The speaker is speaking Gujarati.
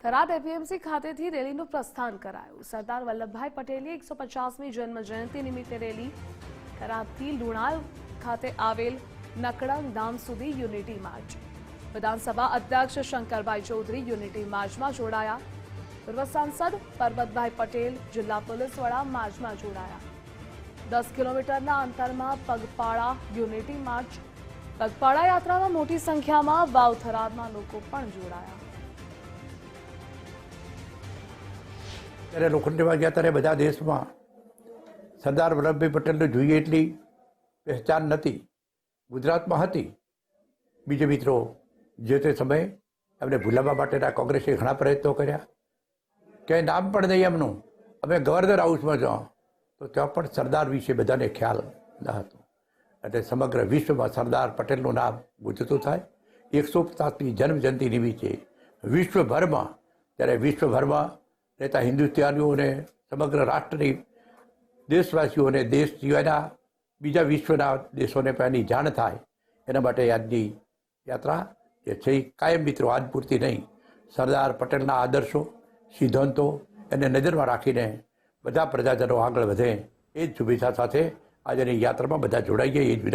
થરાદ એપીએમસી ખાતેથી રેલીનું પ્રસ્થાન કરાયું। સરદાર વલ્લભભાઈ પટેલની 150મી જન્મ જયંતિ નિમિત્તે રેલી થરાદથી લુણાલ ખાતે આવેલ નકળંગ ધામ સુધી યુનિટી માર્ચ। વિધાનસભા અધ્યક્ષ શંકરભાઈ ચૌધરી યુનિટી માર્ચમાં જોડાયા। પૂર્વ સાંસદ પરબતભાઈ પટેલ જિલ્લા પોલીસ વડા માર્ચમાં જોડાયા। 10 કિલોમીટરના અંતરમાં પગપાળા યુનિટી માર્ચ। પગપાળા યાત્રામાં મોટી સંખ્યામાં વાવ થરાદના લોકો પણ જોડાયા। ત્યારે લોખંડેમાં ગયા ત્યારે બધા દેશમાં સરદાર વલ્લભભાઈ પટેલને જોઈએ એટલી પહેચાન નથી, ગુજરાતમાં હતી। બીજા મિત્રો જે તે સમયે એમને ભૂલાવવા માટેના કોંગ્રેસે ઘણા પ્રયત્નો કર્યા। ક્યાંય નામ પણ નહીં એમનું। અમે ગવર્નર હાઉસમાં જાઓ તો ત્યાં પણ સરદાર વિશે બધાને ખ્યાલ ન હતો। એટલે સમગ્ર વિશ્વમાં સરદાર પટેલનું નામ ગુંજતું થાય। 150મી જન્મજયંતિ નિમિત્તે વિશ્વભરમાં, ત્યારે વિશ્વભરમાં રહેતા હિન્દુસ્તાનીઓને, સમગ્ર રાષ્ટ્રની દેશવાસીઓને, દેશ સિવાયના બીજા વિશ્વના દેશોને પણ એની જાણ થાય, એના માટે આજની યાત્રા એ છે કાયમ મિત્રો, આજ પૂરતી નહીં, સરદાર પટેલના આદર્શો, સિદ્ધાંતો એને નજરમાં રાખીને બધા પ્રજાજનો આગળ વધે એ જ શુભેચ્છા સાથે આજની યાત્રામાં બધા જોડાઈએ એ જ વિનંતી।